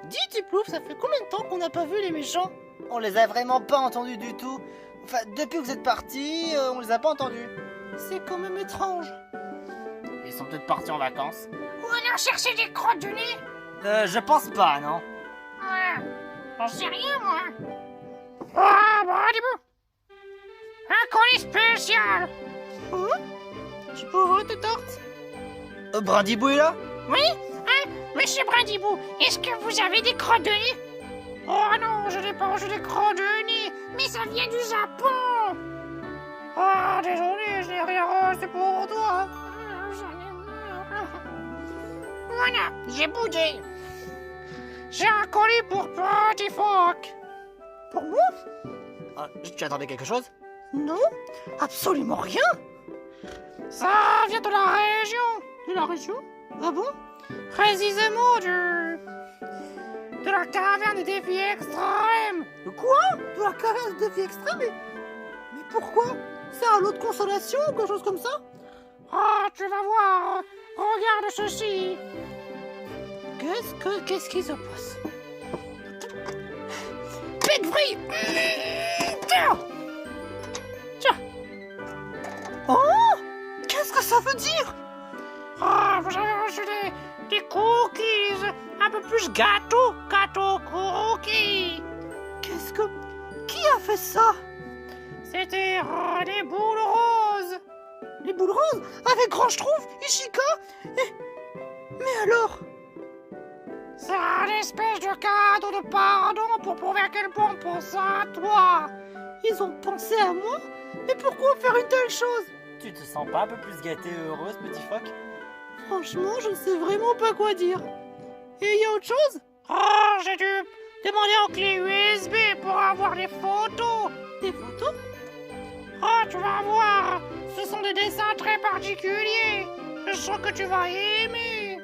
Dis, Tiplouf, ça fait combien de temps qu'on n'a pas vu les méchants? On les a vraiment pas entendus du tout. Enfin, depuis que vous êtes partis, on les a pas entendus. C'est quand même étrange. Ils sont peut-être partis en vacances. Ou alors chercher des crottes de nez. Je pense pas, non. Ouais, j'en sais rien, moi. Ah, Brandibou. Un colis spécial. Tu peux ouvrir tes tartes? Brandibou est là? Oui, hein, monsieur Brandibou, est-ce que vous avez des crottes de nez? Oh non, je n'ai pas reçu des crottes de nez, mais ça vient du Japon. Ah, désolé, je n'ai rien reçu pour toi. J'en ai marre. Voilà, j'ai boudé. J'ai un colis pour Petit Phoque. Pour moi? Tu attendais quelque chose? Non, absolument rien. Ça vient de la région. De la région? Ah bon? Précisément de la caverne des défis extrêmes. De quoi? De la caverne de défi extrême? Mais pourquoi? C'est un lot de consolation ou quelque chose comme ça? Ah, tu vas voir. Regarde ceci. Qu'est-ce qui se passe? Pigfree. Tiens. Oh! Qu'est-ce que ça veut dire? Ah, vous avez reçu des cookies. Un peu plus gâteau cookies. Qui a fait ça? C'était des boules roses. Les boules roses? Avec Grand Schtroumpf, Ishika Mais alors? C'est un espèce de cadeau de pardon pour prouver à quel point on pense à toi. Ils ont pensé à moi? Mais pourquoi faire une telle chose? Tu te sens pas un peu plus gâtée et heureuse, petit phoque? Franchement, je ne sais vraiment pas quoi dire. Et il y a autre chose? Oh, j'ai dû demander en clé USB pour avoir des photos. Des photos? Oh, tu vas voir. Ce sont des dessins très particuliers. Je sens que tu vas aimer.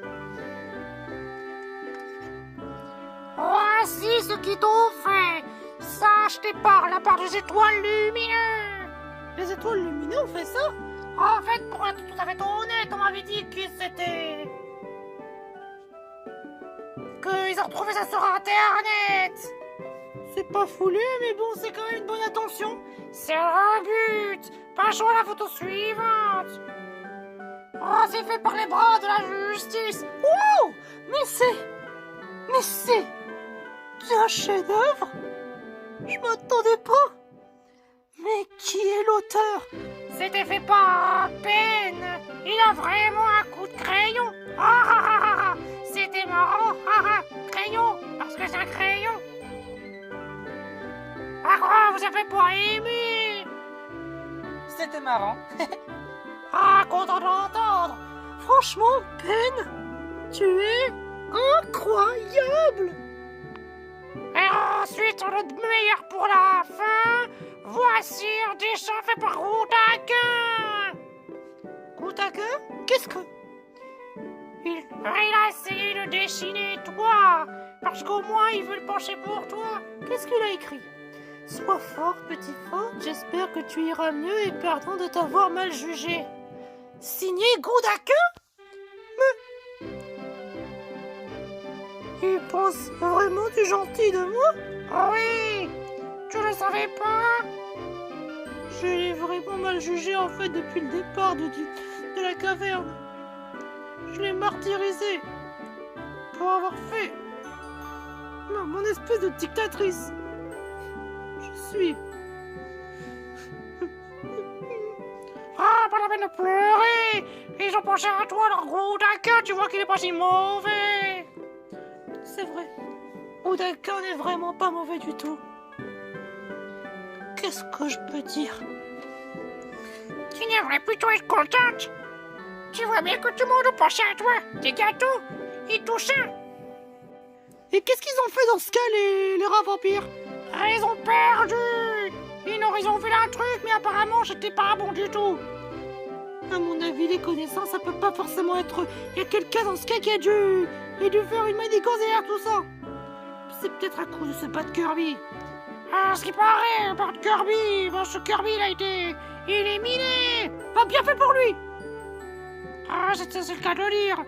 Voici ce qu'ils t'ont fait. Sache tes par la part des étoiles lumineuses. Les étoiles lumineuses ont fait ça? En fait, pour être tout à fait honnête, on m'avait dit que c'était... qu'ils ont retrouvé ça sur Internet. C'est pas foulé, mais bon, c'est quand même une bonne attention. C'est un but. Passons à la photo suivante. Oh, c'est fait par les bras de la justice. Wow! Mais c'est un chef-d'œuvre? Je m'attendais pas. Mais qui est l'auteur? C'était fait par peine. Il a vraiment un coup de crayon. C'était marrant. Crayon, parce que c'est un crayon. À quoi vous avez pas aimé? C'était marrant. Content d'entendre. Franchement, Ben, tu es incroyable. Et ensuite, le meilleur pour la fin. Voici un dessin fait par Goutaquin. Goutaquin? Qu'est-ce que... Il a essayé de dessiner toi, parce qu'au moins il veut le pencher pour toi. Qu'est-ce qu'il a écrit? Sois fort, petit phoque, j'espère que tu iras mieux et pardon de t'avoir mal jugé. Signé Goutaquin? Mais... Il pense vraiment du gentil de moi? Oh oui, tu le savais pas? Je l'ai vraiment mal jugé en fait depuis le départ de la caverne. Je l'ai martyrisé pour avoir fait mon espèce de dictatrice. Je suis... Ah, pas la peine de pleurer. Ils ont pensé à toi, leur Goutaquin, tu vois qu'il est pas si mauvais. C'est vrai. Goutaquin n'est vraiment pas mauvais du tout. Qu'est-ce que je peux dire? Tu devrais plutôt être contente. Tu vois bien que tout le monde pense à toi. Des gâteaux et tout ça. Et qu'est-ce qu'ils ont fait dans ce cas, les rats vampires? Ils ont perdu. Ils ont fait un truc, mais apparemment, c'était pas bon du tout. À mon avis, les connaissances, ça peut pas forcément être... Il y a quelqu'un dans ce cas qui a dû faire une manigance derrière tout ça. C'est peut-être à cause de ce pas de Kirby. Ah, ce qui paraît, par Kirby, ce Kirby, il a été éliminé. Pas bien fait pour lui. Ah, c'est le cas de le dire.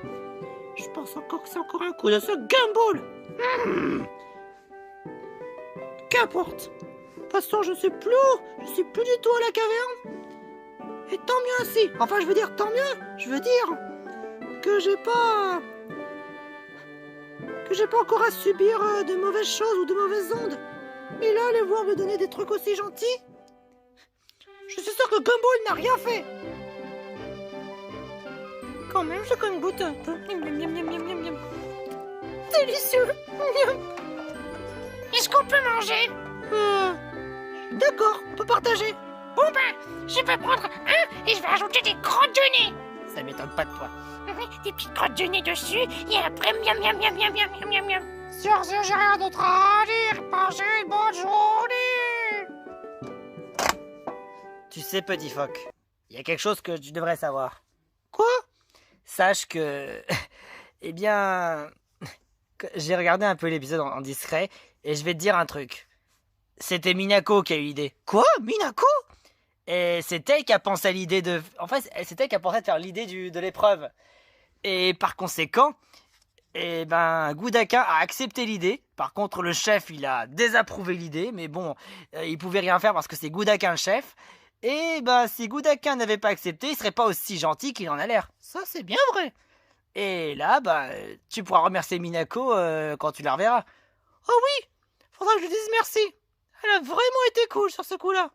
Je pense encore que c'est encore un coup de ce Gumball. Qu'importe. De toute façon, je suis plus du tout à la caverne. Et tant mieux ainsi. Enfin, je veux dire, tant mieux. Je veux dire que j'ai pas encore à subir de mauvaises choses ou de mauvaises ondes. Et là, aller voir me donner des trucs aussi gentils. Je suis sûr que Gumball n'a rien fait. Quand même, je quand même goûte un peu. Délicieux. Est-ce qu'on peut manger? D'accord, on peut partager. Bon ben, je peux prendre un et je vais ajouter des crottes de nez. Ça m'étonne pas de toi. Des petites crottes de nez dessus et après miam miam miam miam miam miam miam miam. Sur ce, j'ai rien d'autre à dire. Passez une bonne journée. Tu sais, petit phoque, il y a quelque chose que tu devrais savoir. Quoi? Sache que... eh bien... j'ai regardé un peu l'épisode en discret, et je vais te dire un truc. C'était Minako qui a eu l'idée. Quoi? Minako? Et c'est elle qui a pensé à l'idée de... En fait, c'est elle qui a pensé à faire l'idée de l'épreuve. Et par conséquent, eh ben, Gudaka a accepté l'idée. Par contre, le chef, il a désapprouvé l'idée. Mais bon, il pouvait rien faire parce que c'est Gudaka le chef. Et ben, si Gudaka n'avait pas accepté, il serait pas aussi gentil qu'il en a l'air. Ça, c'est bien vrai. Et là, bah, tu pourras remercier Minako quand tu la reverras. Oh oui, faudra que je lui dise merci. Elle a vraiment été cool sur ce coup-là.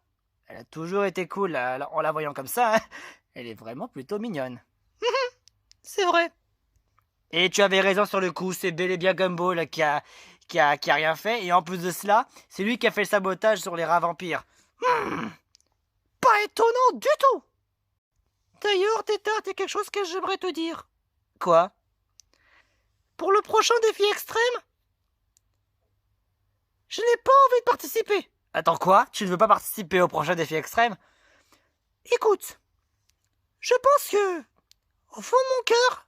Elle a toujours été cool là, en la voyant comme ça. Hein. Elle est vraiment plutôt mignonne. C'est vrai. Et tu avais raison sur le coup, c'est bel et bien Gumball qui a rien fait. Et en plus de cela, c'est lui qui a fait le sabotage sur les rats vampires. Pas étonnant du tout. D'ailleurs, Tétard, il y a quelque chose que j'aimerais te dire. Quoi? Pour le prochain défi extrême, je n'ai pas envie de participer. Attends quoi? Tu ne veux pas participer au prochain défi extrême? Écoute, je pense que, au fond de mon cœur,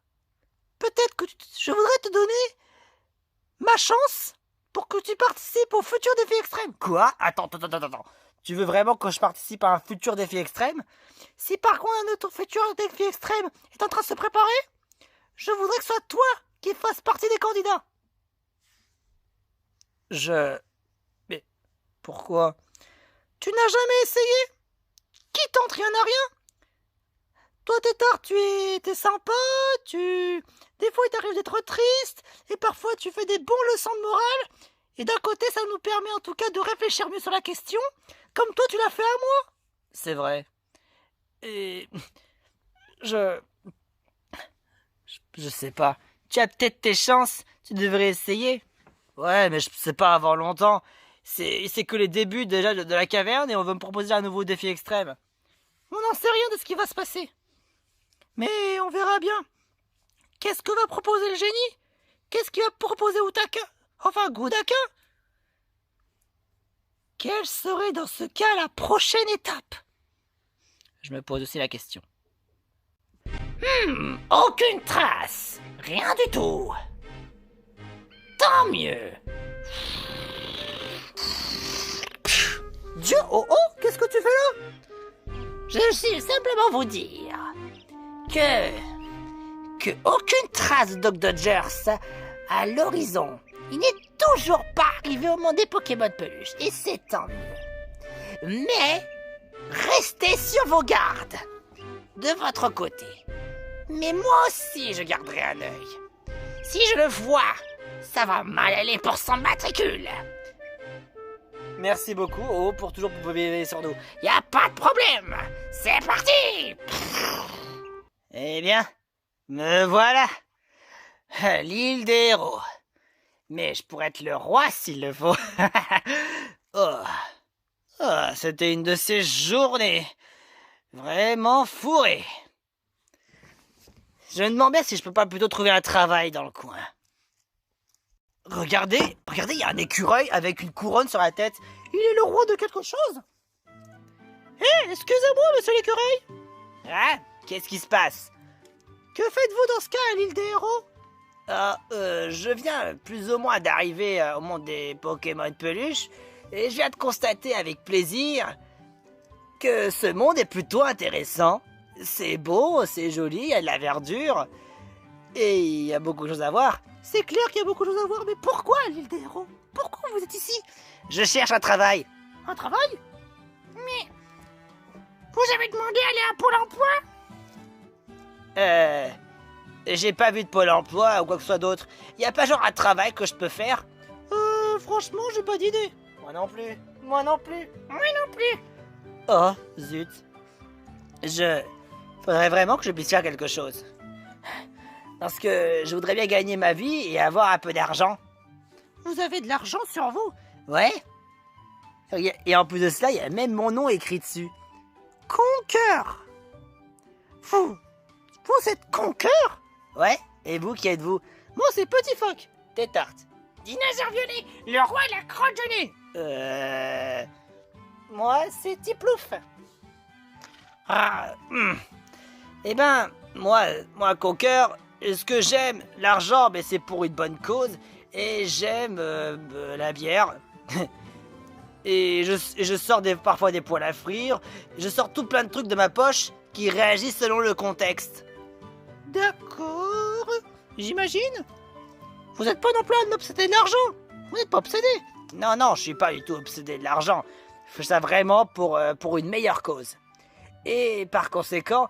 peut-être que je voudrais te donner ma chance pour que tu participes au futur défi extrême. Quoi? Attends. Tu veux vraiment que je participe à un futur défi extrême? Si par contre un autre futur défi extrême est en train de se préparer, je voudrais que ce soit toi qui fasses partie des candidats. Mais pourquoi? Tu n'as jamais essayé? Qui tente rien n'a rien? Toi, Tétard, t'es sympa, des fois il t'arrive d'être triste, et parfois tu fais des bons leçons de morale, et d'un côté ça nous permet en tout cas de réfléchir mieux sur la question, comme toi tu l'as fait à moi. C'est vrai. Et... Je sais pas. Tu as peut-être tes chances, tu devrais essayer. Ouais, mais je sais pas avant longtemps. C'est que les débuts déjà de la caverne et on va me proposer un nouveau défi extrême. On n'en sait rien de ce qui va se passer. Mais on verra bien. Qu'est-ce que va proposer le génie? Qu'est-ce qu'il va proposer Utaka? Enfin, Gudaka? Quelle serait dans ce cas la prochaine étape? Je me pose aussi la question. Aucune trace. Rien du tout. Tant mieux. Dieu, oh, qu'est-ce que tu fais là? Je sais simplement vous dire que aucune trace de Doc Dodgers à l'horizon. Il n'est toujours pas arrivé au monde des Pokémon peluches, et c'est tant mieux. Mais restez sur vos gardes, de votre côté. Mais moi aussi, je garderai un œil. Si je le vois, ça va mal aller pour son matricule. Merci beaucoup, pour toujours veiller sur nous. Y a pas de problème. C'est parti. Eh bien, me voilà. L'île des héros. Mais je pourrais être le roi s'il le faut. C'était une de ces journées vraiment fourrées. Je me demande bien si je peux pas plutôt trouver un travail dans le coin. Regardez, il y a un écureuil avec une couronne sur la tête. Il est le roi de quelque chose? Hé, excusez-moi, monsieur l'écureuil. Hein? Qu'est-ce qui se passe? Que faites-vous dans ce cas à l'île des héros? Je viens plus ou moins d'arriver au monde des Pokémon peluches et je viens de constater avec plaisir que ce monde est plutôt intéressant c'est beau, c'est joli, il y a de la verdure. Et il y a beaucoup de choses à voir. C'est clair qu'il y a beaucoup de choses à voir, mais pourquoi l'île des héros? Pourquoi vous êtes ici? Je cherche un travail. Un travail? Mais vous avez demandé à aller à Pôle emploi? J'ai pas vu de Pôle emploi ou quoi que ce soit d'autre. Y a pas genre un travail que je peux faire? Franchement, j'ai pas d'idée. Moi non plus. Moi non plus. Moi non plus. Oh, zut. Faudrait vraiment que je puisse faire quelque chose. Parce que je voudrais bien gagner ma vie et avoir un peu d'argent. Vous avez de l'argent sur vous? Ouais. Et en plus de cela, il y a même mon nom écrit dessus. Conqueur. Vous êtes Conqueur? Ouais. Et vous, qui êtes-vous? Moi, c'est Petit Phoque. Tétarte. Dinosaure violet, le roi de la crotte de nez. Moi, c'est Tiplouf. Eh ben, moi, Conqueur, ce que j'aime, l'argent, ben, c'est pour une bonne cause. Et j'aime la bière. Et je sors parfois des poêles à frire. Je sors tout plein de trucs de ma poche qui réagissent selon le contexte. D'accord. J'imagine. Vous n'êtes pas non plus un obsédé de l'argent. Vous n'êtes pas obsédé. Non, je suis pas du tout obsédé de l'argent. Je fais ça vraiment pour une meilleure cause. Et par conséquent,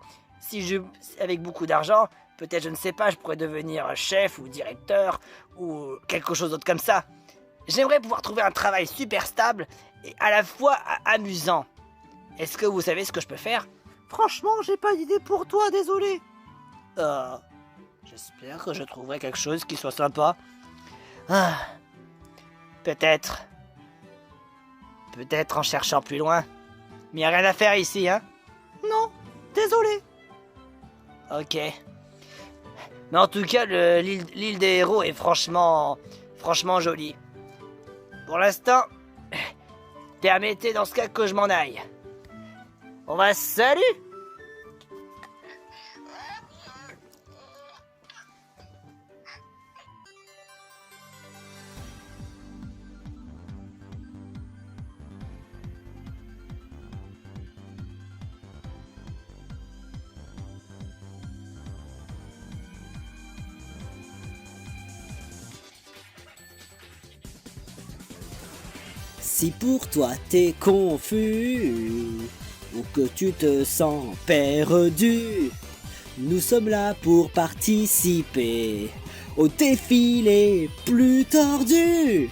avec beaucoup d'argent, peut-être, je ne sais pas, je pourrais devenir chef ou directeur ou quelque chose d'autre comme ça. J'aimerais pouvoir trouver un travail super stable et à la fois amusant. Est-ce que vous savez ce que je peux faire? Franchement, j'ai pas d'idée pour toi, désolé. J'espère que je trouverai quelque chose qui soit sympa. Peut-être en cherchant plus loin. Mais y a rien à faire ici, hein? Non, désolé. Ok. Mais en tout cas, l'île des héros est franchement jolie. Pour l'instant, permettez dans ce cas que je m'en aille. On va salut! Si pour toi t'es confus ou que tu te sens perdu, nous sommes là pour participer au défi les plus tordus.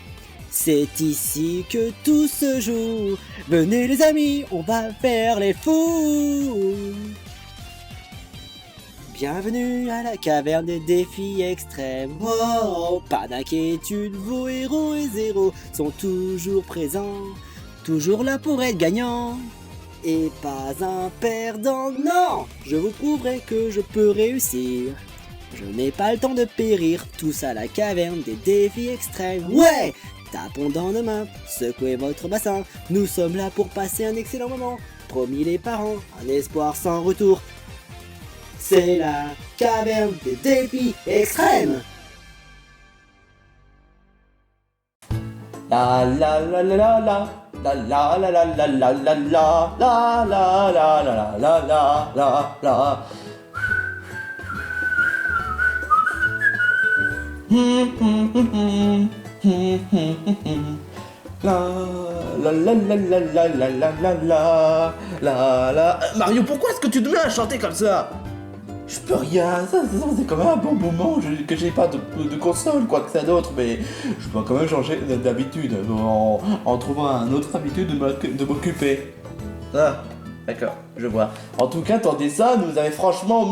C'est ici que tout se joue. Venez les amis, on va faire les fous. Bienvenue à la caverne des défis extrêmes. Oh, pas d'inquiétude, vos héros et zéros sont toujours présents, toujours là pour être gagnants. Et pas un perdant, non! Je vous prouverai que je peux réussir. Je n'ai pas le temps de périr, tous à la caverne des défis extrêmes. Ouais! Tapons dans nos mains, secouez votre bassin. Nous sommes là pour passer un excellent moment. Promis les parents, un espoir sans retour. C'est la caverne des défis extrêmes. La la la la la la. La la la la la la la la la la la la la la la. La la la la la la la la la la la. Mario, pourquoi est-ce que tu te mets à chanter comme ça? Je peux rien, ça c'est quand même un bon moment que j'ai pas de console, quoi que ça d'autre, mais je dois quand même changer d'habitude en trouvant un autre habitude de m'occuper. Ah, d'accord, je vois. En tout cas, ton dessin nous avait franchement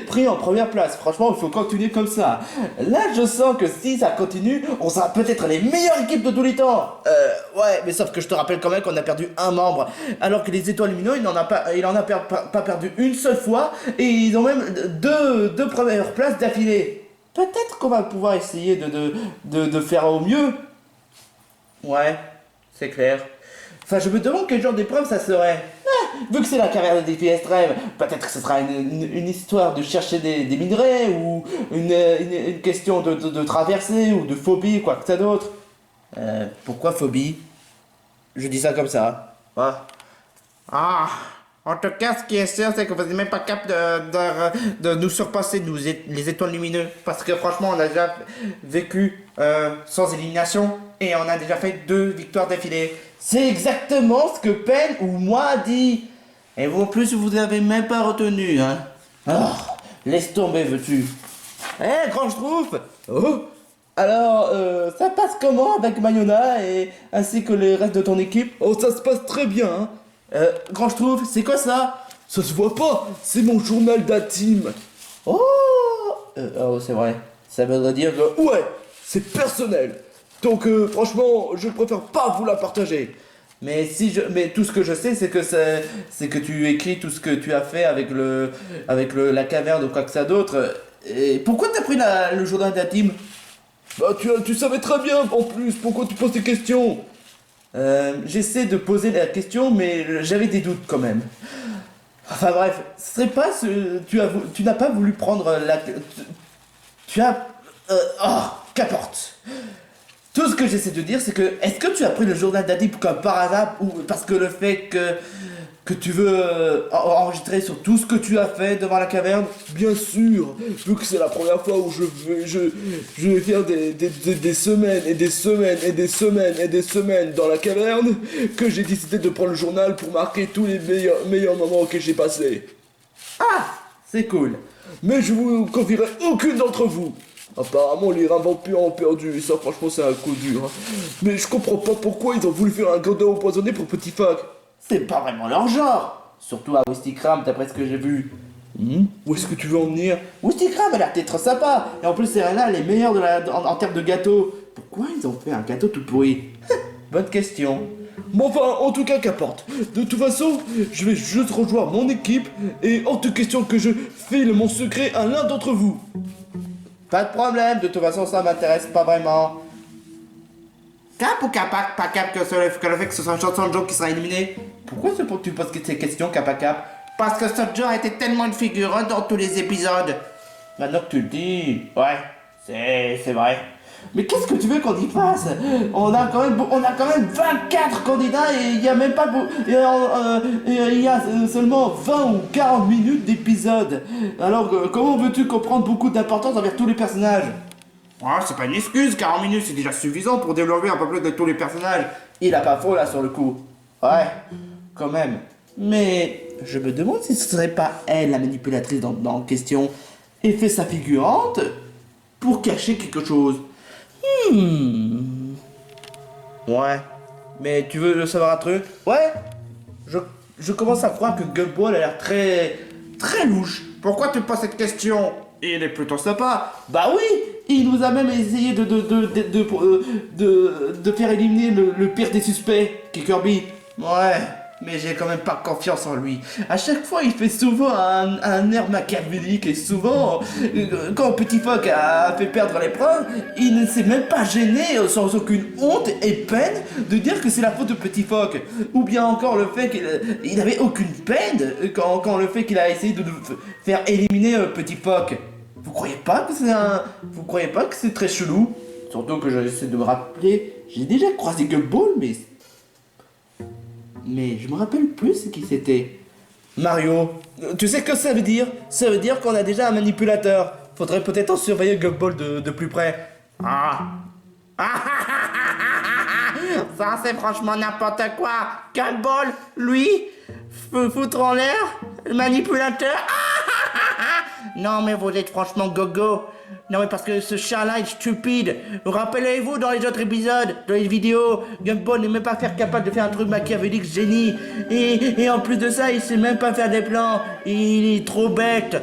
pris en première place. Franchement, il faut continuer comme ça. Là, je sens que si ça continue, on sera peut-être les meilleures équipes de tous les temps. Ouais, mais sauf que je te rappelle quand même qu'on a perdu un membre, alors que les étoiles lumineux, il en a pas perdu une seule fois, et ils ont même deux premières places d'affilée. Peut-être qu'on va pouvoir essayer de faire au mieux. Ouais, c'est clair. Enfin, je me demande quel genre d'épreuve ça serait. Vu que c'est la caverne des défis extrêmes, peut-être que ce sera une histoire de chercher des minerais, ou une question de traversée, ou de phobie, quoi que ça d'autre. Pourquoi phobie? Je dis ça comme ça. Ah, En tout cas, ce qui est sûr, c'est que vous n'êtes même pas capable de nous surpasser, nous, les étoiles lumineux. Parce que franchement, on a déjà vécu sans élimination et on a déjà fait 2 victoires d'affilée. C'est exactement ce que Pen ou moi a dit. Et vous, en plus, vous n'avez même pas retenu, hein. Oh, laisse tomber, veux-tu. Eh, Grand Schtroumpf. Oh. Alors, ça passe comment avec Mayona et ainsi que les restes de ton équipe? Oh, ça se passe très bien, hein. Grand Schtroumpf, c'est quoi ça? Ça se voit pas, c'est mon journal d'intime. Oh, oh, c'est vrai. Ça veut dire que... Ouais, c'est personnel. Donc, franchement, je préfère pas vous la partager. Mais tout ce que je sais, c'est que tu écris tout ce que tu as fait avec la caverne ou quoi que ça d'autre. Et pourquoi t'as pris le journal d'intime? Bah, tu savais très bien, en plus, pourquoi tu poses des questions? J'essaie de poser la question, mais j'avais des doutes quand même. Enfin bref, ce serait pas tu n'as pas voulu prendre tu as... qu'importe. Tout ce que j'essaie de dire, c'est que, est-ce que tu as pris le journal d'Adip comme par hasard, ou parce que le fait que tu veux enregistrer sur tout ce que tu as fait devant la caverne? Bien sûr, vu que c'est la première fois où je vais faire des semaines et des semaines et des semaines et des semaines dans la caverne, que j'ai décidé de prendre le journal pour marquer tous les meilleurs moments que j'ai passés. Ah, c'est cool. Mais je vous confierai aucune d'entre vous. Apparemment, les reins vampires ont perdu, et ça, franchement, c'est un coup dur. Mais je comprends pas pourquoi ils ont voulu faire un gredin empoisonné pour Petit Phaque. C'est pas vraiment leur genre. Surtout à Wistikram, d'après ce que j'ai vu. Où est-ce que tu veux en venir? Wistikram a l'air d'être sympa. Et en plus, Serena, elle est meilleure en termes de gâteau. Pourquoi ils ont fait un gâteau tout pourri? Bonne question. Bon, enfin, en tout cas, qu'importe. De toute façon, je vais juste rejoindre mon équipe, et hors de question que je file mon secret à l'un d'entre vous. Pas de problème, de toute façon ça m'intéresse pas vraiment. Cap ou Capac? Pas Cap que le fait que ce soit un chanson de Joe qui sera éliminé. Pourquoi c'est pour que tu poses ces questions, Cap à Cap? Parce que Joe a été tellement une figure dans tous les épisodes. Maintenant que tu le dis, ouais, c'est vrai. Mais qu'est-ce que tu veux qu'on y fasse? On a quand même 24 candidats et il y a même pas il y a seulement 20 ou 40 minutes d'épisode. Alors comment veux-tu comprendre beaucoup d'importance envers tous les personnages? Ah, c'est pas une excuse, 40 minutes c'est déjà suffisant pour développer un peu plus de tous les personnages. Il a pas faux là sur le coup. Ouais, quand même. Mais je me demande si ce serait pas elle la manipulatrice dans question et fait sa figurante pour cacher quelque chose. Ouais, mais tu veux savoir un truc? Ouais, je commence à croire que Gumball a l'air très louche. Pourquoi tu poses cette question? Il est plutôt sympa. Bah oui, il nous a même essayé de faire éliminer le pire des suspects, qui est Kirby. Ouais, mais j'ai quand même pas confiance en lui. À chaque fois, il fait souvent un air machiavélique et souvent, quand Petit Phaque a fait perdre l'épreuve, il ne s'est même pas gêné, sans aucune honte et peine, de dire que c'est la faute de Petit Phaque. Ou bien encore le fait qu'il n'avait aucune peine quand le fait qu'il a essayé de faire éliminer Petit Phaque. Vous croyez pas que c'est très chelou? Surtout que j'essaie de me rappeler, j'ai déjà croisé Gumball, mais je me rappelle plus qui c'était. Mario, tu sais ce que ça veut dire? Ça veut dire qu'on a déjà un manipulateur. Faudrait peut-être en surveiller Gumball de plus près. Ah. Ça c'est franchement n'importe quoi. Gumball, lui, foutre en l'air, le manipulateur. Non mais vous êtes franchement gogo. Non mais parce que ce chat-là est stupide. Rappelez-vous dans les autres épisodes, dans les vidéos, Gumball n'est même pas capable de faire un truc machiavélique génie. Et en plus de ça, il sait même pas faire des plans. Il est trop bête.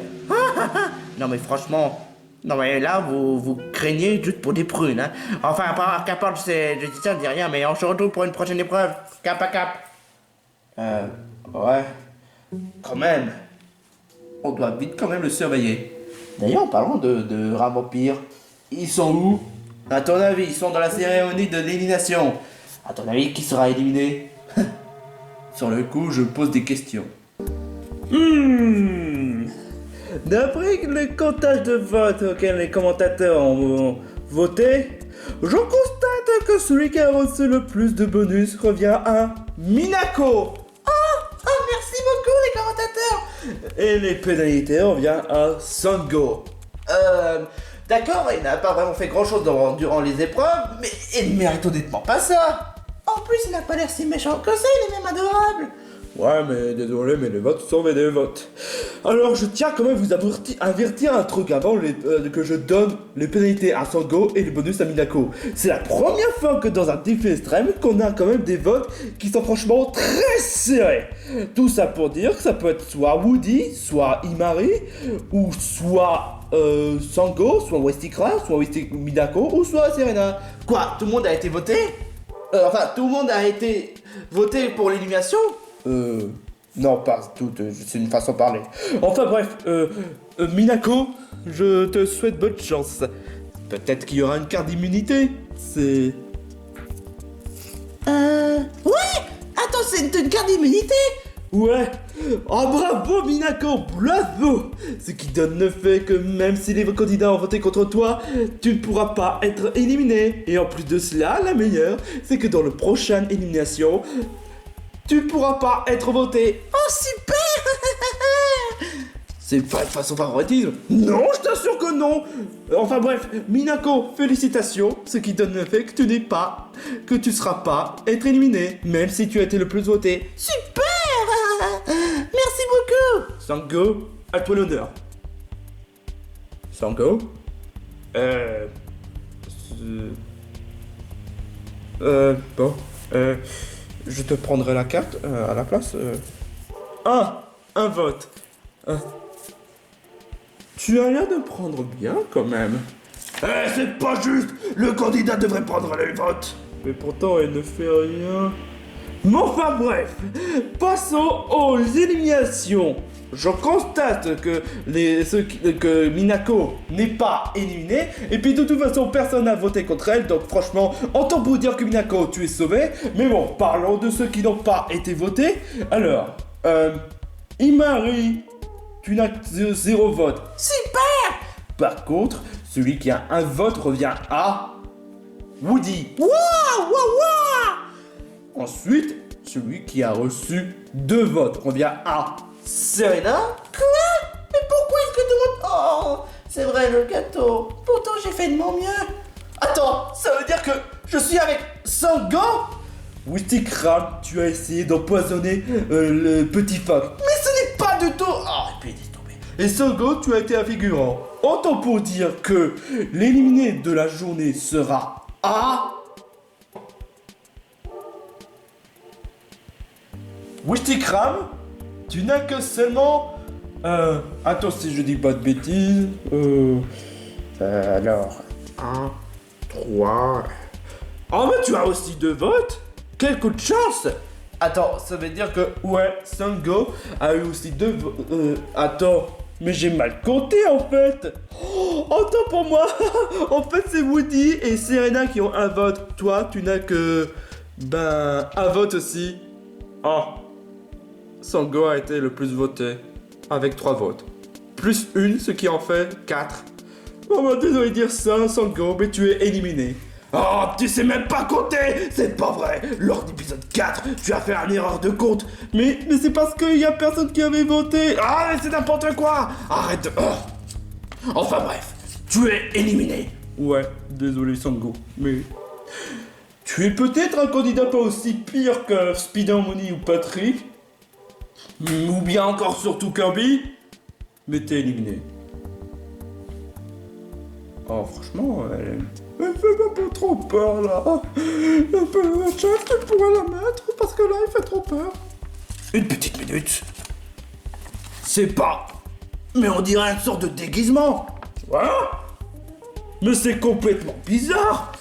Non mais franchement, non mais là vous craignez juste pour des prunes. Hein. Enfin, qu'importe, je dis ça, je dis rien, mais on se retrouve pour une prochaine épreuve. Cap à cap. Ouais. Quand même. On doit vite quand même le surveiller. D'ailleurs, en parlant de rats vampires, ils sont où? À ton avis, ils sont dans la cérémonie de l'élimination. À ton avis, qui sera éliminé? Sur le coup, je pose des questions. D'après le comptage de votes auquel les commentateurs ont voté, je constate que celui qui a reçu le plus de bonus revient à Minako. Oh, merci beaucoup les Et les pénalités, on vient à Sango. D'accord, il n'a pas vraiment fait grand chose durant les épreuves, mais il ne mérite honnêtement pas ça. En plus, il n'a pas l'air si méchant que ça, il est même adorable. Ouais, mais désolé, mais les votes sont des votes. Alors, je tiens quand même vous avertir un truc avant que je donne les pénalités à Sango et les bonus à Minako. C'est la première fois que dans un défi extrême, qu'on a quand même des votes qui sont franchement très serrés. Tout ça pour dire que ça peut être soit Woody, soit Imari, ou soit Sango, soit Westikra, soit Minako, ou soit Serena. Quoi, tout le monde a été voté? Enfin, tout le monde a été voté pour l'élimination? Non, pas tout, c'est une façon de parler. Enfin bref, Minako, je te souhaite bonne chance. Peut-être qu'il y aura une carte d'immunité, c'est... Ouais! Attends, c'est une carte d'immunité? Ouais. Oh bravo Minako, bravo. Ce qui donne le fait que même si les candidats ont voté contre toi, tu ne pourras pas être éliminé. Et en plus de cela, la meilleure, c'est que dans la prochaine élimination, tu ne pourras pas être voté. Oh super! C'est pas une façon favoritisme? Non, je t'assure que non. Enfin bref, Minako, félicitations, ce qui donne le fait que tu seras pas être éliminé, même si tu as été le plus voté. Super! Merci beaucoup! Sango, à toi l'honneur. Sango? Bon, je te prendrai la carte à la place. Un vote. Tu as l'air de prendre bien quand même. C'est pas juste! Le candidat devrait prendre les votes! Mais pourtant, elle ne fait rien. Mais enfin bref, passons aux éliminations. Je constate que Minako n'est pas éliminée, et puis de toute façon personne n'a voté contre elle, donc franchement, autant pour dire que Minako, tu es sauvée. Mais bon, parlons de ceux qui n'ont pas été votés. Alors, Imari, tu n'as 0 vote. Super! Par contre, celui qui a un vote revient à Woody. Waouh! Ensuite, celui qui a reçu 2 votes revient à Serena? Quoi? Mais pourquoi est-ce que tout le monde... Oh! C'est vrai, le gâteau. Pourtant, j'ai fait de mon mieux. Attends, ça veut dire que je suis avec Sango? Wittikram, tu as essayé d'empoisonner le petit phoque. Mais ce n'est pas du tout... Oh, et puis, laisse tomber. Et Sango, tu as été un figurant. Autant pour dire que l'éliminé de la journée sera à... Wittikram, tu n'as que seulement... attends si je dis pas de bêtises... alors... 1, 3... Oh mais tu as aussi 2 votes? Quel coup de chance! Attends, ça veut dire que... Ouais, Sango a eu aussi 2 votes... attends... Mais j'ai mal compté en fait. Oh, autant pour moi. En fait c'est Woody et Serena qui ont un vote. Toi tu n'as que... Ben... un vote aussi. Oh. Sango a été le plus voté. Avec 3 votes. Plus 1, ce qui en fait 4. Oh bah désolé de dire ça Sango, mais tu es éliminé. Oh, tu sais même pas compter! C'est pas vrai! Lors d'épisode 4, tu as fait une erreur de compte! Mais c'est parce qu'il y a personne qui avait voté. Ah, mais c'est n'importe quoi! Arrête de... Oh. Enfin bref, tu es éliminé! Ouais, désolé Sango, mais... Tu es peut-être un candidat pas aussi pire que Spider-Money ou Patrick, ou bien encore surtout Kirby, mais t'es éliminé. Oh, franchement, elle fait un peu trop peur, là. Un peu la chef, tu pourrais la mettre, parce que là, il fait trop peur. Une petite minute. C'est pas... Mais on dirait une sorte de déguisement. Ouais. Mais c'est complètement bizarre.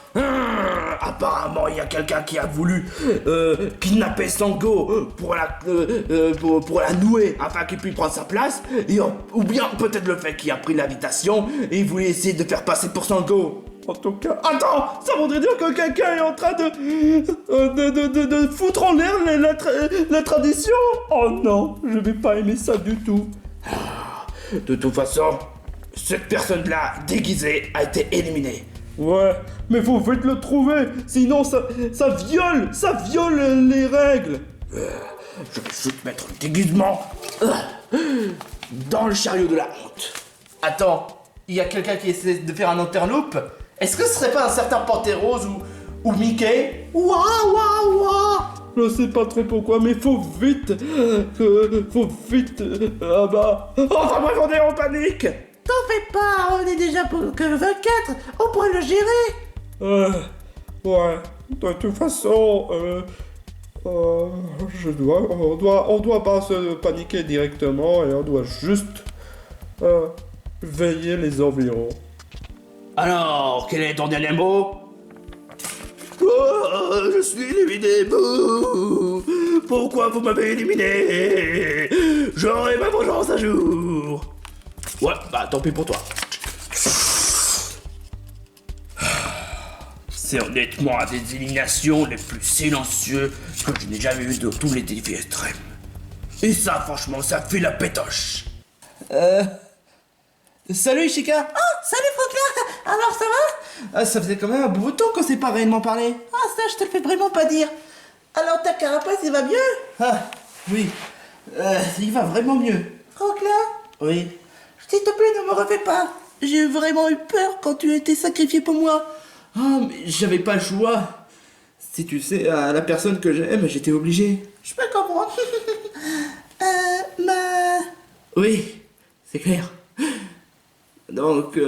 Apparemment, il y a quelqu'un qui a voulu kidnapper Sango pour la nouer afin qu'il puisse prendre sa place, ou bien peut-être le fait qu'il a pris l'invitation et il voulait essayer de faire passer pour Sango. En tout cas, attends, ça voudrait dire que quelqu'un est en train de foutre en l'air la tradition. Oh non, je vais pas aimer ça du tout. De toute façon, cette personne-là déguisée a été éliminée. Ouais, mais faut vite le trouver, sinon ça viole les règles. Je vais juste mettre le déguisement. dans le chariot de la honte. Attends, il y a quelqu'un qui essaie de faire un interloop? Est-ce que ce serait pas un certain Panthérose ou Mickey? Waouh, waouh, waouh! Je sais pas trop pourquoi, mais faut vite. Ah bah. Enfin bref, on est en panique! T'en fais pas, on est déjà que 24, on pourrait le gérer. Ouais, de toute façon, on doit pas se paniquer directement et on doit juste veiller les environs. Alors, quel est ton dernier mot? Oh, je suis éliminé, bouh! Pourquoi vous m'avez éliminé? J'aurai ma vengeance un jour! Ouais, bah tant pis pour toi. C'est honnêtement un des éliminations les plus silencieux que je n'ai jamais vu de tous les défis extrêmes. Et ça, franchement, ça fait la pétoche. Salut Ishika. Oh, salut Franklin. Alors ça va? Ça faisait quand même un bout de temps qu'on s'est pas réellement parlé. Ah ça je te le fais vraiment pas dire. Alors ta carapace il va mieux? Ah, oui. Il va vraiment mieux. Franklin, Oui. s'il te plaît ne me refais pas. J'ai vraiment eu peur quand tu étais sacrifié pour moi. Ah, mais j'avais pas le choix. Si tu sais, à la personne que j'aime, j'étais obligé. Je peux comprendre. Bah... Oui, c'est clair. Donc,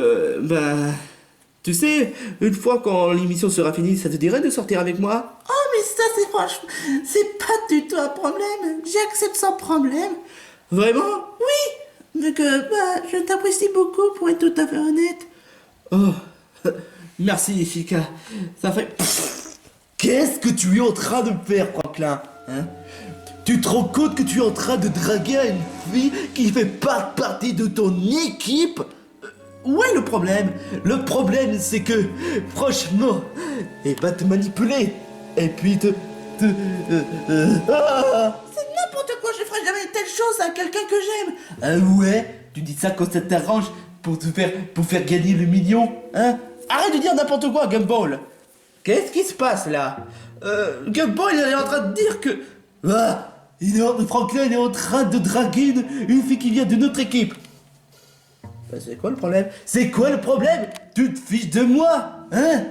tu sais, une fois quand l'émission sera finie, ça te dirait de sortir avec moi? Oh mais ça c'est franchement... C'est pas du tout un problème. J'accepte sans problème. Vraiment? Oui. Vu que je t'apprécie beaucoup pour être tout à fait honnête. Oh, merci Ishika. Ça fait... Qu'est-ce que tu es en train de faire, Franklin? Hein? Tu te rends compte que tu es en train de draguer à une fille qui fait pas partie de ton équipe? Où est le problème? Le problème, c'est que, franchement, elle va te manipuler. Et puis C'est n'importe quoi, je ferai jamais une telle chose à quelqu'un que j'aime. Ah ouais? Tu dis ça quand ça t'arrange pour faire gagner le million? Hein? Arrête de dire n'importe quoi, Gumball. Qu'est-ce qui se passe là? Gumball, il est en train de dire que... Ah, Franklin est en train de draguer une fille qui vient de notre équipe. C'est quoi le problème? C'est quoi le problème? Tu te fiches de moi? Hein?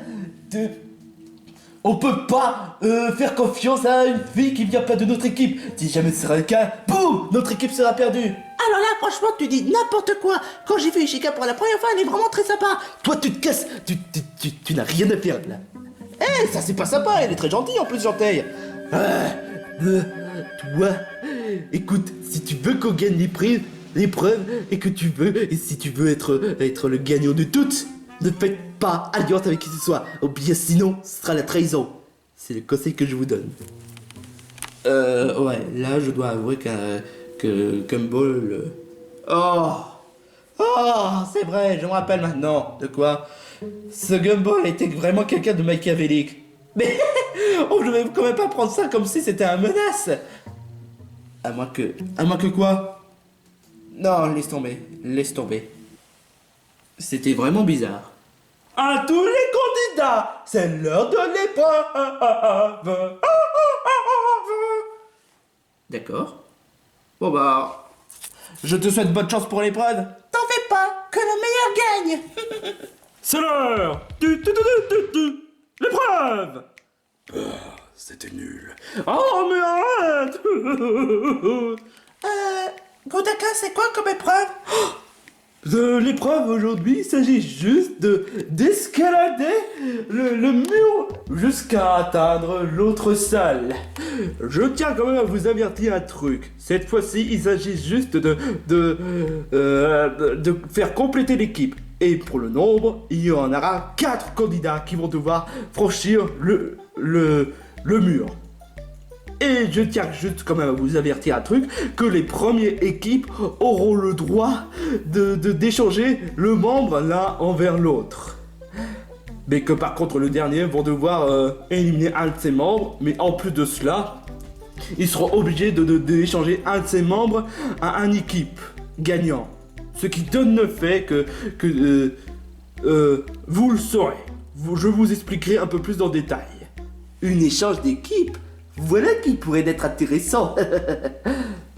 On peut pas faire confiance à une fille qui vient pas de notre équipe. Si jamais ce sera le cas, boum, notre équipe sera perdue. Alors là, franchement, tu dis n'importe quoi. Quand j'ai vu Ishika pour la première fois, elle est vraiment très sympa. Toi, tu te casses. Tu n'as rien à faire là. Eh, ça c'est pas sympa. Elle est très gentille en plus, gentille. Toi, écoute, si tu veux qu'on gagne l'épreuve et que si tu veux être le gagnant de toutes, ne faites pas alliance avec qui que ce soit, ou bien sinon, ce sera la trahison. C'est le conseil que je vous donne. Ouais, là, je dois avouer que Gumball... Oh, c'est vrai, je me rappelle maintenant. De quoi? Ce Gumball était vraiment quelqu'un de machiavélique. Mais je vais quand même pas prendre ça comme si c'était une menace. À moins que quoi? Non, laisse tomber. C'était vraiment bizarre. À tous les candidats, c'est l'heure de l'épreuve. D'accord. Bon bah, je te souhaite bonne chance pour l'épreuve. T'en fais pas, que le meilleur gagne. C'est l'heure! L'épreuve! C'était nul. Oh, mais arrête! Godaka, c'est quoi comme épreuve? L'épreuve aujourd'hui, il s'agit juste d'escalader le mur jusqu'à atteindre l'autre salle. Je tiens quand même à vous avertir un truc. Cette fois-ci, il s'agit juste de faire compléter l'équipe. Et pour le nombre, il y en aura 4 candidats qui vont devoir franchir le mur. Et je tiens juste quand même à vous avertir un truc, que les premières équipes auront le droit d'échanger le membre l'un envers l'autre. Mais que par contre le dernier vont devoir éliminer un de ses membres, mais en plus de cela, ils seront obligés d'échanger un de ses membres à une équipe gagnant. Ce qui donne le fait que vous le saurez. Je vous expliquerai un peu plus en détail. Un échange d'équipe? Voilà qui pourrait être intéressant.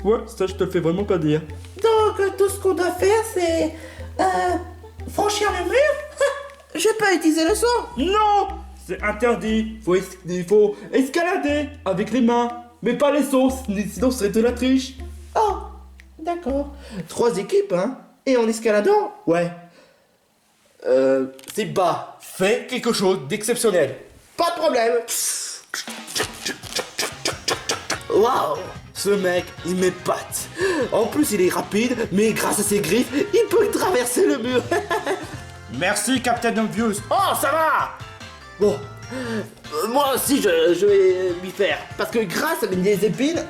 Ouais, ça je te le fais vraiment pas dire. Donc, tout ce qu'on doit faire, c'est... franchir le mur. Je peux utiliser le son. Non! C'est interdit. Il faut escalader avec les mains, mais pas les sauces, sinon ce serait de la triche. Oh, d'accord. 3 équipes, hein. Et en escaladant? Ouais. C'est bas. Fais quelque chose d'exceptionnel. Pas de problème. Waouh. Ce mec, il m'épate. En plus, il est rapide, mais grâce à ses griffes, il peut traverser le mur. Merci, Captain Obvious. Oh, ça va. Bon. Moi aussi, je vais m'y faire. Parce que grâce à mes épines,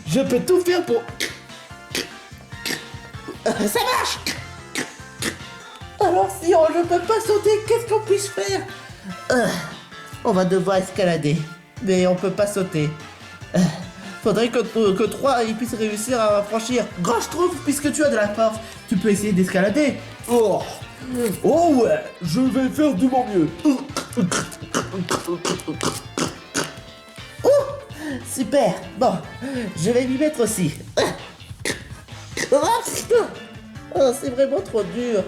je peux tout faire pour... ça marche. Alors, si on ne peut pas sauter, qu'est-ce qu'on puisse faire? On va devoir escalader. Mais on peut pas sauter. Faudrait que 3 ils puissent réussir à franchir. Grand, je trouve, puisque tu as de la force, tu peux essayer d'escalader. Oh ouais, je vais faire de mon mieux. Oh, super. Bon, je vais m'y mettre aussi. Oh, c'est vraiment trop dur.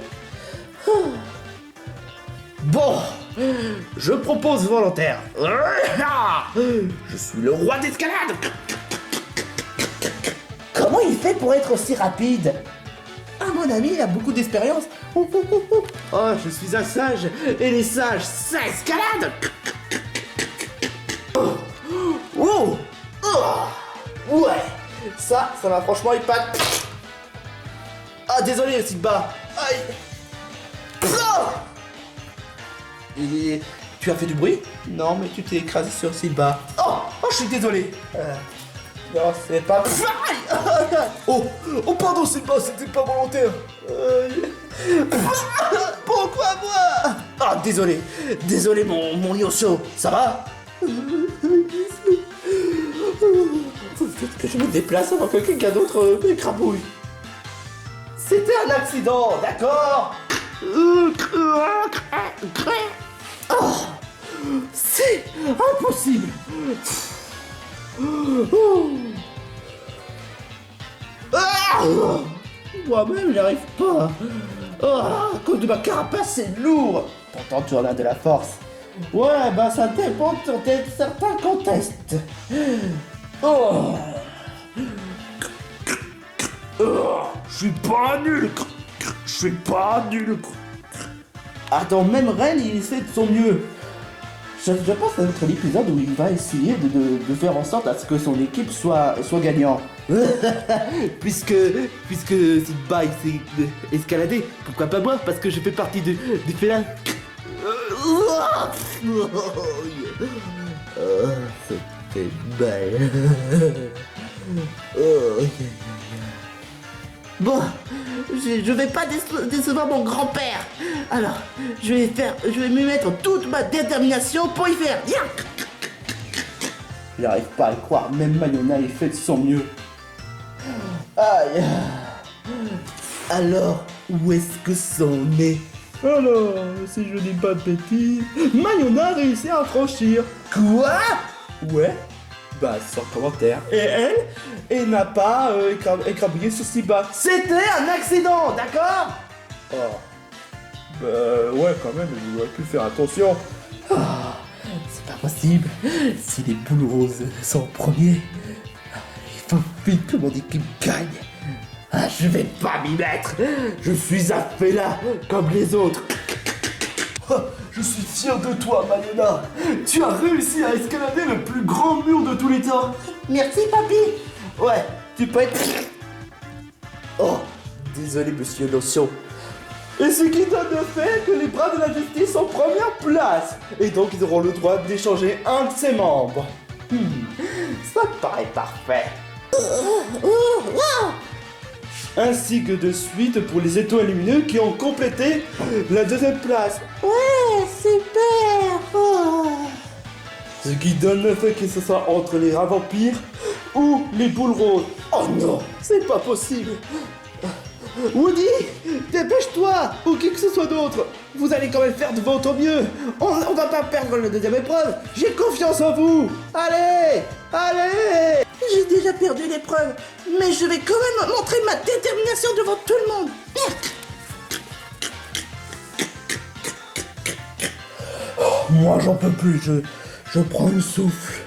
Bon, je propose volontaire. Je suis le roi d'escalade. Comment il fait pour être aussi rapide? Ah, mon ami, il a beaucoup d'expérience. Oh, je suis un sage, et les sages, ça escalade. Oh, ouais, ça m'a franchement épaté. Ah, désolé, Simba. Aïe. Tu as fait du bruit? Non, mais tu t'es écrasé sur Simba. Oh, je suis désolé. Non, c'est pas... Oh, pardon, Simba, c'était pas volontaire. Pourquoi moi? Ah, désolé, mon Yoshi, ça va? Peut-être que je me déplace avant que quelqu'un d'autre m'écrabouille. C'était un accident, d'accord? Oh, c'est impossible. Moi-même, j'y arrive pas. À cause de ma carapace, c'est lourd. Pourtant, tu en as de la force. Ouais, bah ça dépend de certains contextes. Je suis pas nul. Je suis pas nul. Attends, même Ren, il essaie de son mieux. Je pense que ça va être l'épisode où il va essayer de faire en sorte à ce que son équipe soit gagnant. puisque Simba il s'est escaladé, pourquoi pas moi? Parce que je fais partie des félins. C'était mal. Bon, je vais pas décevoir mon grand-père. Alors, je vais me mettre toute ma détermination pour y faire. Viens. J'arrive pas à le croire, même Mayona il fait de son mieux. Aïe. Alors, où est-ce que c'en est? Alors, si je dis pas de bêtises, Mayona a réussi à franchir. Quoi? Ouais. Bah, sans commentaire. Et elle n'a pas écrabouillé sur Simba. C'était un accident, d'accord? Oh. Bah, ouais, quand même, il aurait pu faire attention. C'est pas possible. Si les boules roses sont en premier, il faut vite que mon équipe gagne. Je vais pas m'y mettre. Je suis un félin comme les autres. Je suis fier de toi, Mayona. Tu as réussi à escalader le plus grand mur de tous les temps. Merci, papy. Ouais, tu peux être... Oh, désolé, monsieur Lotion. Et ce qui donne le fait que les bras de la justice sont en première place. Et donc ils auront le droit d'échanger un de ses membres. Ça me paraît parfait. Ainsi que de suite pour les étoiles lumineux qui ont complété la deuxième place. Ouais, super. Ce qui donne le fait que ce soit entre les rats vampires ou les boules roses. Oh non, c'est pas possible. Woody, dépêche-toi, ou qui que ce soit d'autre. Vous allez quand même faire de votre mieux. On va pas perdre la deuxième épreuve. J'ai confiance en vous. Allez, allez. J'ai déjà perdu l'épreuve, mais je vais quand même montrer ma détermination devant tout le monde. Moi, j'en peux plus, je prends le souffle.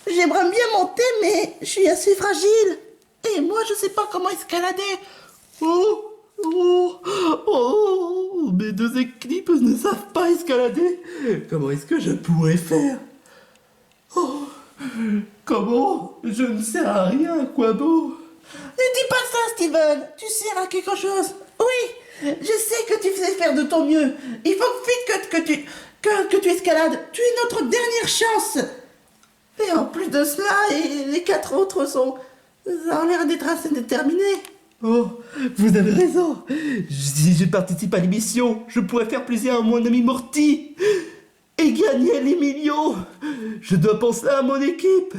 J'aimerais bien monter, mais je suis assez fragile. Et moi, je sais pas comment escalader. Mes deux équipes ne savent pas escalader. Comment est-ce que je pourrais faire? Comment? Je ne sers à rien, à quoi bon? Ne dis pas ça, Steven. Tu sers à quelque chose. Oui, je sais que tu sais faire de ton mieux. Il faut vite que tu escalades. Tu es notre dernière chance. Et en plus de cela, les 4 autres ont l'air d'être assez déterminés. Oh, vous avez raison. Si je participe à l'émission, je pourrais faire plaisir à mon ami Morty et gagner les millions. Je dois penser à mon équipe.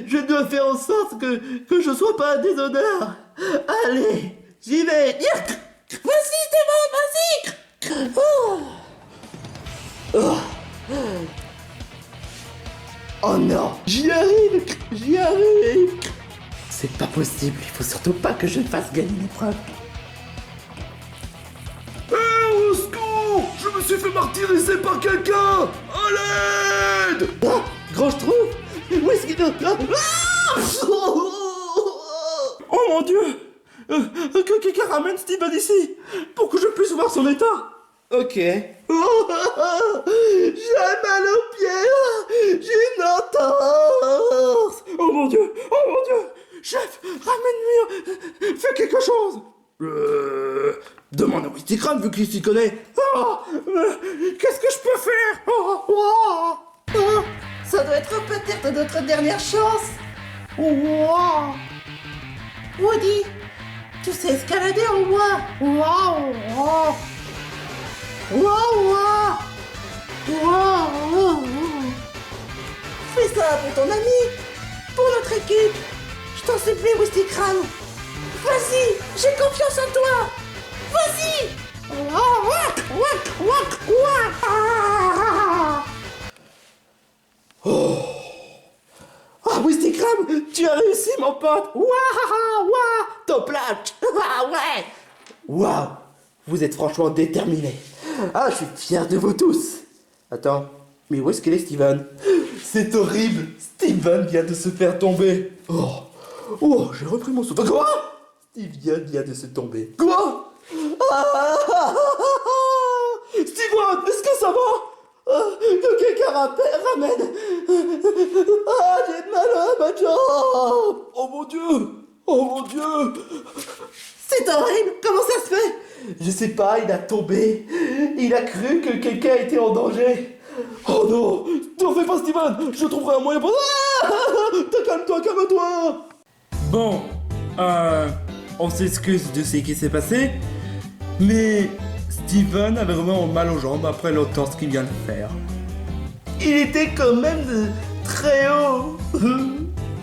Je dois faire en sorte que je sois pas un déshonneur. Allez, j'y vais. Vas-y, Steven, vas-y. Oh non, j'y arrive. C'est pas possible, il faut surtout pas que je fasse gagner l'épreuve. Au secours! Je me suis fait martyriser par quelqu'un! À l'aide! Ah, grand je trouve. Où est-ce qu'il est? Oh mon Dieu! Que quelqu'un ramène Steven ici pour que je puisse voir son état! Ok. J'ai mal aux pieds. J'ai une entorse. Oh mon Dieu! Chef, ramène-lui! Fais quelque chose! Demande à Whisty Crane vu qu'il s'y connaît. Qu'est-ce que je peux faire? Ça doit être peut-être notre dernière chance. Woody, tu sais escalader en moi. Fais ça pour ton ami, pour notre équipe. Je t'en supplie, Whisty Crane. Vas-y, j'ai confiance en toi. Vas-y. Ah, Whisty Crane, tu as réussi, mon pote. Top latch. Ouais. Waouh, vous êtes franchement déterminés. Ah, je suis fier de vous tous. Attends, mais où est-ce qu'il est, Steven? C'est horrible. Steven vient de se faire tomber. Oh, j'ai repris mon souffle. Quoi? Steven vient de se tomber. Quoi? Steven, est-ce que ça va? Que quelqu'un ramène. J'ai mal à ma jambe. Oh mon Dieu! C'est horrible. Comment ça se fait? Je sais pas, il a tombé. Il a cru que quelqu'un était en danger. Oh non! T'en fais pas, Steven! Je trouverai un moyen pour... Calme-toi! Bon, on s'excuse de ce qui s'est passé, mais Steven avait vraiment mal aux jambes après l'entorse qu'il vient de faire. Il était quand même très haut.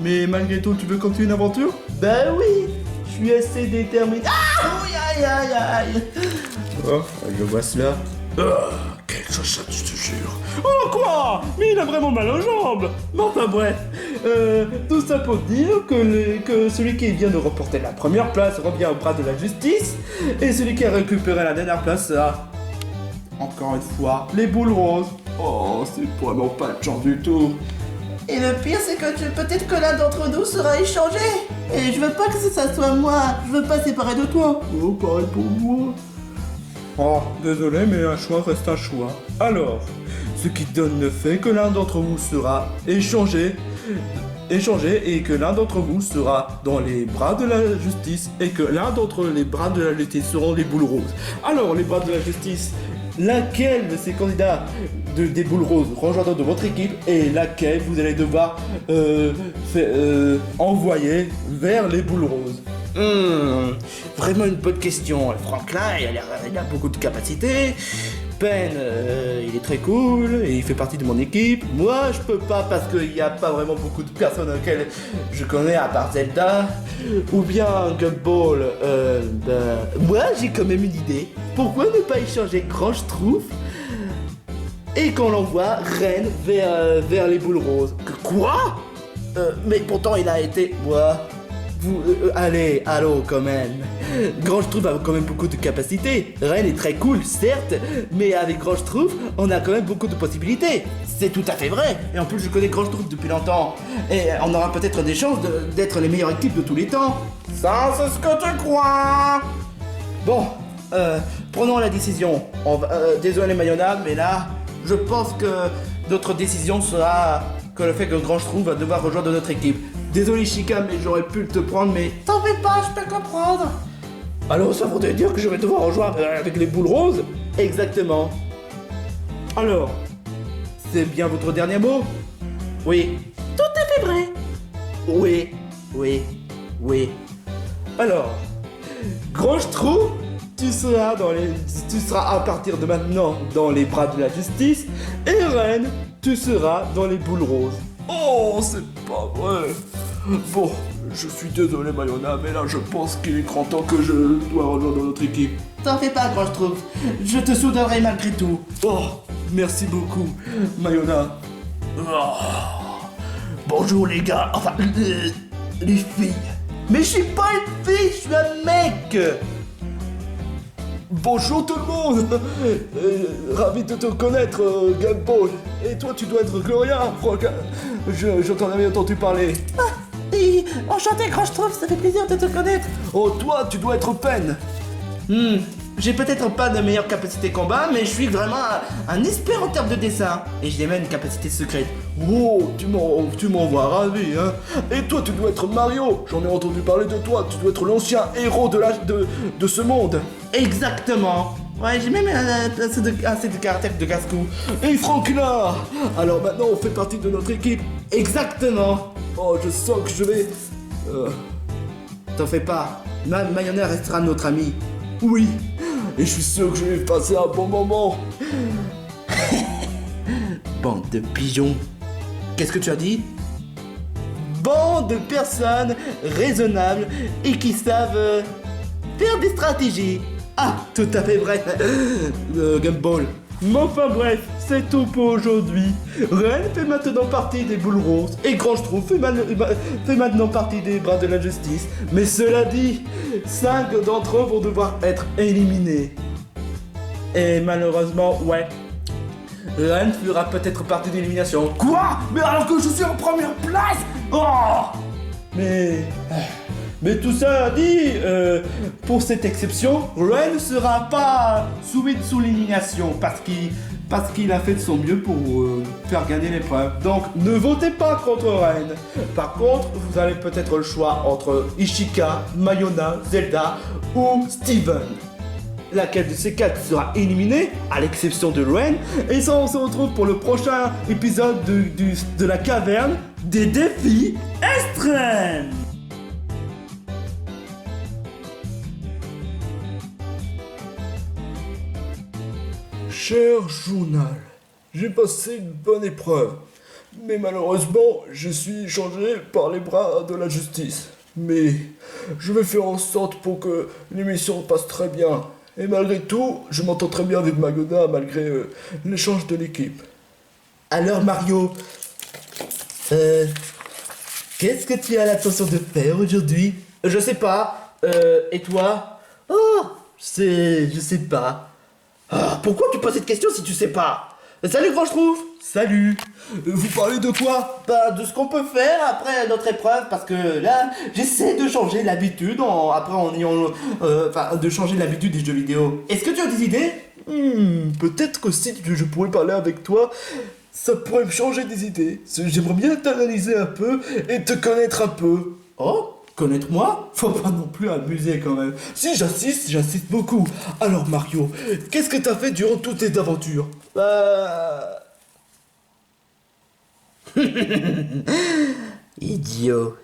Mais malgré tout, tu veux continuer une aventure? Ben oui, je suis assez déterminé. Aïe. Oh, je vois cela. Quelle chaussette, je te jure! Oh quoi? Mais il a vraiment mal aux jambes. Mais enfin bref, tout ça pour dire que celui qui vient de remporter la première place revient au bras de la justice, et celui qui a récupéré la dernière place a, encore une fois, les boules roses. Oh, c'est vraiment pas de chance du tout! Et le pire, c'est que peut-être que l'un d'entre nous sera échangé. Et je veux pas que ça soit moi. Je veux pas séparer de toi. Oh, pareil pour moi! Oh, désolé, mais un choix reste un choix. Alors, ce qui donne le fait que l'un d'entre vous sera échangé et que l'un d'entre vous sera dans les bras de la justice et que l'un d'entre les bras de la justice seront les boules roses. Alors, les bras de la justice, laquelle de ces candidats des boules roses rejoindra de votre équipe et laquelle vous allez devoir envoyer vers les boules roses? Vraiment une bonne question. Franklin, il a beaucoup de capacités. Ben, il est très cool et il fait partie de mon équipe. Moi, je peux pas parce qu'il n'y a pas vraiment beaucoup de personnes auxquelles je connais à part Zelda. Ou bien Gumball. Moi, j'ai quand même une idée. Pourquoi ne pas échanger Grand Schtroumpf et qu'on l'envoie Reine vers les boules roses? Quoi? Mais pourtant il a été... Moi... allez, allô quand même. Grand Schtroumpf a quand même beaucoup de capacités. Ren est très cool, certes, mais avec Grand Schtroumpf, on a quand même beaucoup de possibilités. C'est tout à fait vrai. Et en plus, je connais Grand Schtroumpf depuis longtemps. Et on aura peut-être des chances d'être les meilleures équipes de tous les temps. Ça, c'est ce que tu crois. Bon, prenons la décision. Désolé Mayonnaise, mais là, je pense que notre décision sera que le fait que Grand Schtroumpf va devoir rejoindre notre équipe. Désolé Chica, mais j'aurais pu te prendre, mais... T'en fais pas, je peux comprendre. Alors ça voudrait dire que je vais devoir rejoindre avec les boules roses? Exactement. Alors, c'est bien votre dernier mot? Oui. Tout à fait vrai. Oui. Alors, Grand Schtroumpf, tu seras à partir de maintenant dans les bras de la justice, et Ren, tu seras dans les boules roses. Oh, c'est pas vrai. Bon, je suis désolé Mayona, mais là je pense qu'il est grand temps que je dois rejoindre notre équipe. T'en fais pas, Grand Schtroumpf. Je te soutiendrai malgré tout. Oh, merci beaucoup, Mayona. Bonjour les gars, enfin, les filles. Mais je suis pas une fille, je suis un mec. Bonjour tout le monde. Ravi de te connaître, Gumball. Et toi, tu dois être Gloria, je t'en avais entendu parler. Et enchanté, Grand Schtroumpf, ça fait plaisir de te connaître. Oh, toi, tu dois être Pen. J'ai peut-être pas de meilleure capacité combat, mais je suis vraiment un expert en termes de dessin. Et j'ai même une capacité secrète. Oh, tu m'envoies ravi, hein. Et toi, tu dois être Mario. J'en ai entendu parler de toi. Tu dois être l'ancien héros de ce monde. Exactement. Ouais, j'ai même assez de caractère de casse-cou. Et Franklin. Alors maintenant, on fait partie de notre équipe. Exactement. Oh, je sens que je vais... T'en fais pas. Mayonnaise restera notre ami. Oui. Et je suis sûr que je vais passer un bon moment. Bande de pigeons. Qu'est-ce que tu as dit? Bande de personnes raisonnables et qui savent faire des stratégies. Ah, tout à fait vrai. Gumball. Mais enfin bref, c'est tout pour aujourd'hui. Ren fait maintenant partie des boules roses et Grand Schtroumpf fait maintenant partie des bras de la justice. Mais cela dit, 5 d'entre eux vont devoir être éliminés. Et malheureusement, ouais, Ren fera peut-être partie de l'élimination. Quoi? Mais alors que je suis en première place? Oh! Mais tout ça dit, pour cette exception, Ren ne sera pas soumis sous l'élimination parce qu'il a fait de son mieux pour faire gagner l'épreuve. Donc ne votez pas contre Ren. Par contre, vous avez peut-être le choix entre Ishika, Mayona, Zelda ou Steven. Laquelle de ces 4 sera éliminée, à l'exception de Ren. Et ça, on se retrouve pour le prochain épisode de la caverne des défis extrêmes. Cher journal, j'ai passé une bonne épreuve, mais malheureusement, je suis échangé par les bras de la justice. Mais je vais faire en sorte pour que l'émission passe très bien. Et malgré tout, je m'entends très bien avec Magoda malgré l'échange de l'équipe. Alors Mario, qu'est-ce que tu as l'intention de faire aujourd'hui? Je sais pas. Et toi? Oh, je sais pas. Ah, pourquoi tu poses cette question si tu sais pas? Salut Grand Schtroumpf. Salut. Vous parlez de quoi? Bah de ce qu'on peut faire après notre épreuve, parce que là j'essaie de changer l'habitude de changer l'habitude des jeux vidéo. Est-ce que tu as des idées? Peut-être que si je pourrais parler avec toi, ça pourrait me changer des idées. J'aimerais bien t'analyser un peu et te connaître un peu. Oh, connaître moi? Faut pas non plus abuser quand même. Si j'insiste beaucoup. Alors Mario, qu'est-ce que t'as fait durant toutes tes aventures? Idiot.